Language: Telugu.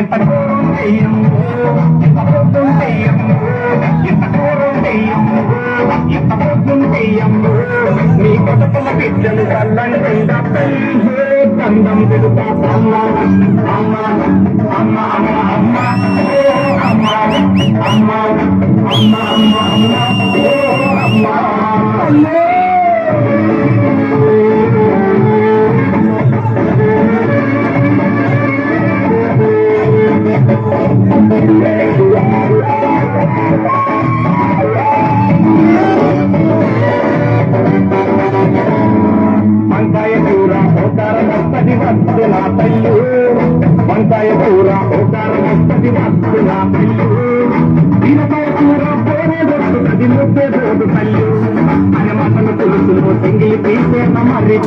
ఎంత దూరం చెయ్యము ఎంత పొద్దుం చెయ్యము ఎంత దూరం చెయ్యము ఎంత పొద్దుం చెయ్యము నీ కొడుకుల బిడ్డలు కళ్ళని కింద పెళ్ళి దండం పెడుతా అమ్మ అమ్మ అమ్మ అమ్మ అమ్మ అమ్మ అమ్మ అమ్మ అమ్మ అమ్మ అమ్మ వంకాయ కూర ఓకారం వస్తది వస్తు నా తల్లు వంకాయ కూర ఓకారం వస్తది వస్తు నా తల్లు బీరకాయ కూర పోరే దొరుకుతుంది ముద్దే దోడు తల్లు అని మటను పులుసులు సింగిలి తీసే మరి